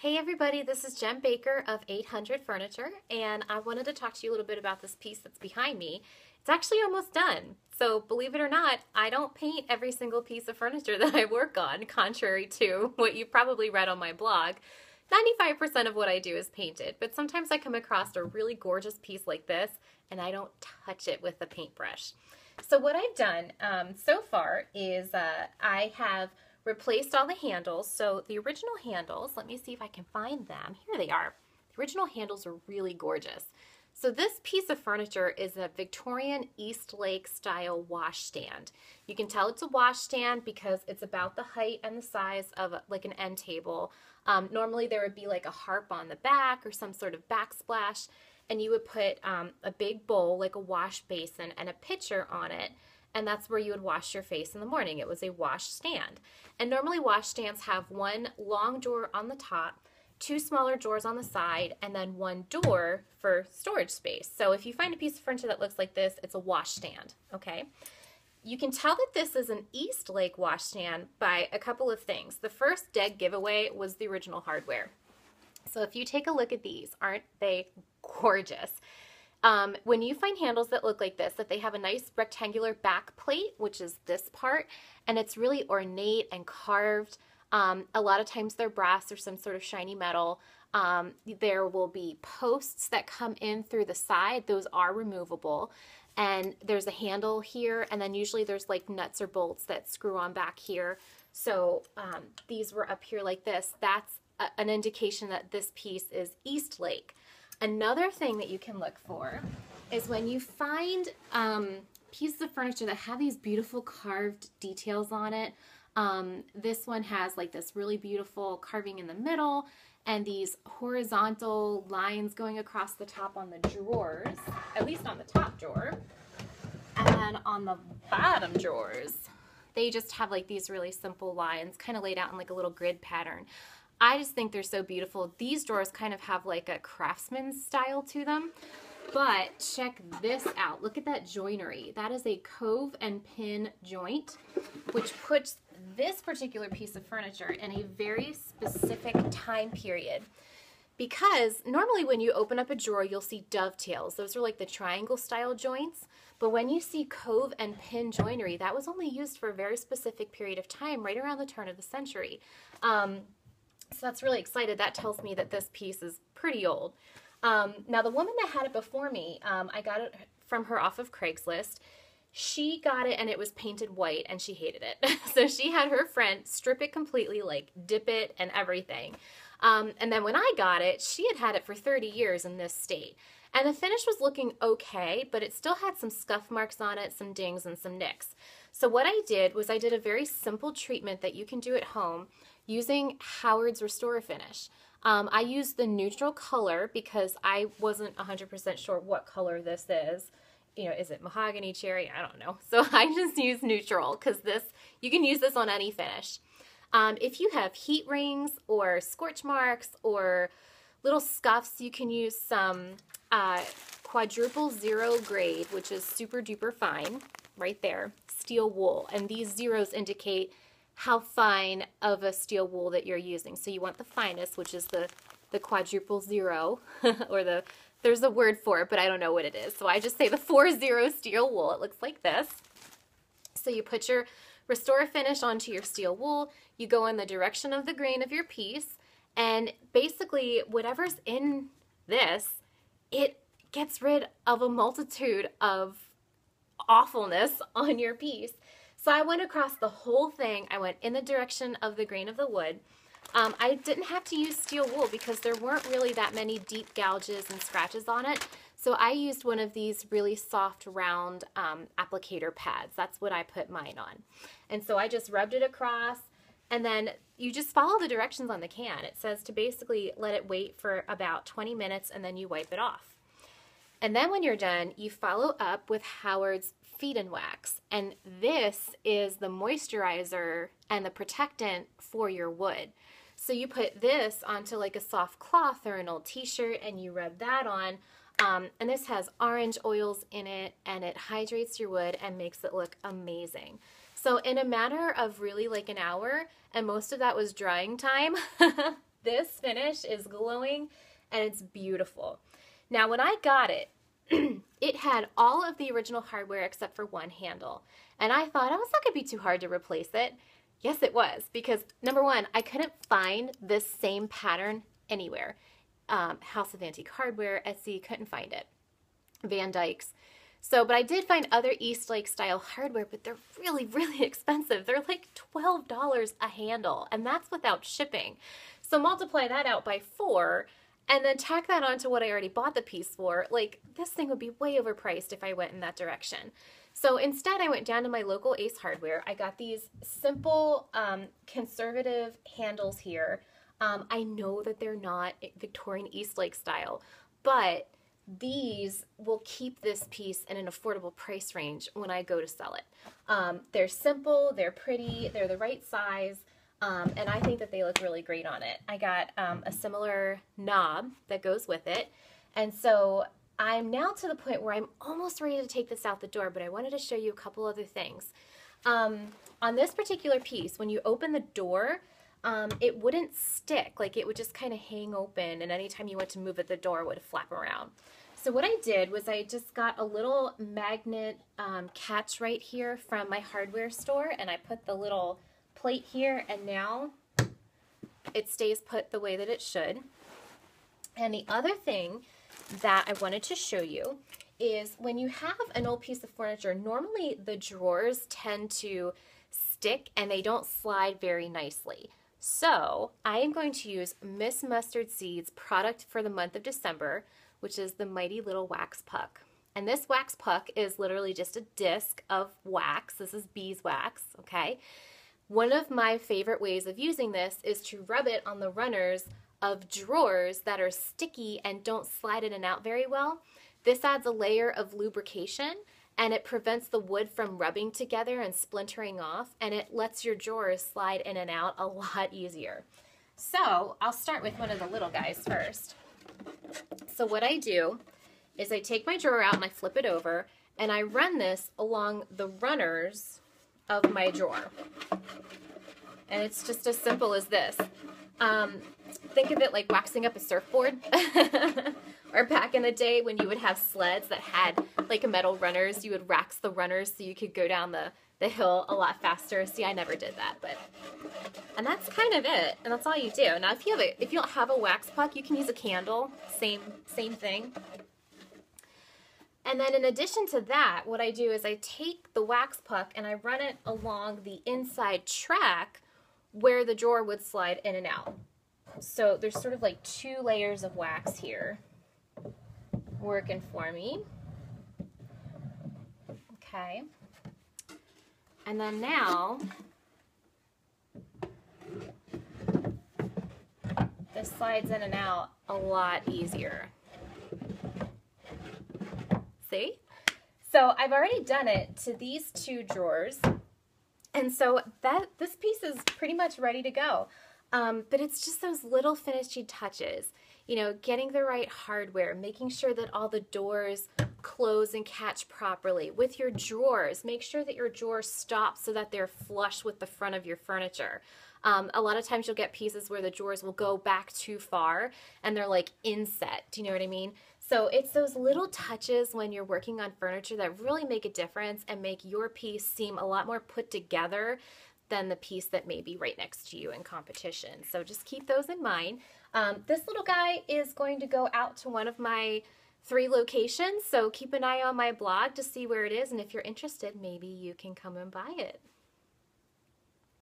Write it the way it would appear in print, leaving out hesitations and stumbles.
Hey everybody, this is Jen Baker of 800 Furniture, and I wanted to talk to you a little bit about this piece that's behind me. It's actually almost done. So believe it or not, I don't paint every single piece of furniture that I work on, contrary to what you probably read on my blog. 95% of what I do is painted, but sometimes I come across a really gorgeous piece like this and I don't touch it with a paintbrush. So what I've done so far is I have replaced all the handles. So the original handles, let me see if I can find them. Here they are. The original handles are really gorgeous. So this piece of furniture is a Victorian Eastlake style washstand. You can tell it's a washstand because it's about the height and the size of like an end table. Normally there would be like a harp on the back or some sort of backsplash, and you would put a big bowl, like a wash basin, and a pitcher on it, and that's where you would wash your face in the morning. It was a wash stand. And normally wash stands have one long drawer on the top, two smaller drawers on the side, and then one door for storage space. So if you find a piece of furniture that looks like this, it's a wash stand, okay? You can tell that this is an Eastlake washstand by a couple of things. The first dead giveaway was the original hardware. So if you take a look at these, aren't they gorgeous? When you find handles that look like this, that they have a nice rectangular back plate, which is this part, and it's really ornate and carved. A lot of times they're brass or some sort of shiny metal. There will be posts that come in through the side. Those are removable. And there's a handle here, and then usually there's like nuts or bolts that screw on back here. So these were up here like this. That's an indication that this piece is Eastlake. Another thing that you can look for is when you find pieces of furniture that have these beautiful carved details on it. This one has like this really beautiful carving in the middle and these horizontal lines going across the top on the drawers, at least on the top drawer. And then on the bottom drawers, they just have like these really simple lines kind of laid out in like a little grid pattern. I just think they're so beautiful. These drawers kind of have like a craftsman's style to them. But check this out. Look at that joinery. That is a cove and pin joint, which puts this particular piece of furniture in a very specific time period. Because normally when you open up a drawer, you'll see dovetails. Those are like the triangle style joints. But when you see cove and pin joinery, that was only used for a very specific period of time, right around the turn of the century. So that's really excited. That tells me that this piece is pretty old. Now the woman that had it before me, I got it from her off of Craigslist. She got it and it was painted white and she hated it. So she had her friend strip it completely, like dip it and everything. And then when I got it, she had had it for 30 years in this state. And the finish was looking okay, but it still had some scuff marks on it, some dings and some nicks. So what I did was I did a very simple treatment that you can do at home using Howard's Restore Finish. I used the neutral color because I wasn't 100% sure what color this is. You know, is it mahogany, cherry? I don't know. So I just used neutral because you can use this on any finish. If you have heat rings or scorch marks or little scuffs, you can use some quadruple zero grade, which is super duper fine, right there, steel wool. And these zeros indicate how fine of a steel wool that you're using. So you want the finest, which is the quadruple zero, or there's a word for it, but I don't know what it is. So I just say the 4-0 steel wool. It looks like this. So you put your Restore Finish onto your steel wool, you go in the direction of the grain of your piece, and basically whatever's in this, it gets rid of a multitude of awfulness on your piece. So I went across the whole thing. I went in the direction of the grain of the wood. I didn't have to use steel wool because there weren't really that many deep gouges and scratches on it. So I used one of these really soft, round applicator pads. That's what I put mine on. And so I just rubbed it across, and then you just follow the directions on the can. It says to basically let it wait for about 20 minutes, and then you wipe it off. And then when you're done, you follow up with Howard's Feed and Wax. And this is the moisturizer and the protectant for your wood. So you put this onto like a soft cloth or an old t-shirt and you rub that on. And this has orange oils in it and it hydrates your wood and makes it look amazing. So in a matter of really like an hour, and most of that was drying time, This finish is glowing and it's beautiful. Now when I got it, it had all of the original hardware except for one handle. And I thought, oh, it's not going to be too hard to replace it. Yes, it was, because number one, I couldn't find this same pattern anywhere. House of Antique Hardware, Etsy, couldn't find it. Van Dyke's. So, but I did find other Eastlake style hardware, but they're really, really expensive. They're like $12 a handle, and that's without shipping. So multiply that out by 4, and then tack that onto what I already bought the piece for. Like, this thing would be way overpriced if I went in that direction. So instead, I went down to my local Ace Hardware. I got these simple, conservative handles here. I know that they're not Victorian Eastlake style, but these will keep this piece in an affordable price range when I go to sell it. They're simple, they're pretty, they're the right size, and I think that they look really great on it. I got a similar knob that goes with it, and so I'm now to the point where I'm almost ready to take this out the door, but I wanted to show you a couple other things. On this particular piece, when you open the door, it wouldn't stick, like it would just kind of hang open, and anytime you went to move it, the door would flap around. So what I did was I just got a little magnet catch right here from my hardware store, and I put the little plate here, and now it stays put the way that it should. And the other thing that I wanted to show you is when you have an old piece of furniture, normally the drawers tend to stick and they don't slide very nicely. So I am going to use Miss Mustard Seeds product for the month of December, which is the Mighty Little Wax Puck. And this wax puck is literally just a disc of wax. This is beeswax, okay? One of my favorite ways of using this is to rub it on the runners of drawers that are sticky and don't slide in and out very well. This adds a layer of lubrication, and it prevents the wood from rubbing together and splintering off, and it lets your drawers slide in and out a lot easier. So I'll start with one of the little guys first. So what I do is I take my drawer out and I flip it over, and I run this along the runners of my drawer. And it's just as simple as this. Think of it like waxing up a surfboard. Or back in the day when you would have sleds that had like metal runners, you would wax the runners so you could go down the hill a lot faster. See, I never did that, and that's kind of it, and that's all you do. Now, if you don't have a wax puck, you can use a candle. Same thing. And then in addition to that, what I do is I take the wax puck and I run it along the inside track where the drawer would slide in and out. So there's sort of like 2 layers of wax here working for me. Okay. And then now, this slides in and out a lot easier. See? So I've already done it to these 2 drawers, and so this piece is pretty much ready to go. But it's just those little finishing touches, you know, getting the right hardware, making sure that all the doors close and catch properly. With your drawers, make sure that your drawers stop so that they're flush with the front of your furniture. A lot of times you'll get pieces where the drawers will go back too far and they're like inset. Do you know what I mean? So it's those little touches when you're working on furniture that really make a difference and make your piece seem a lot more put together than the piece that may be right next to you in competition. So just keep those in mind. This little guy is going to go out to one of my 3 locations, so keep an eye on my blog to see where it is, and if you're interested, maybe you can come and buy it.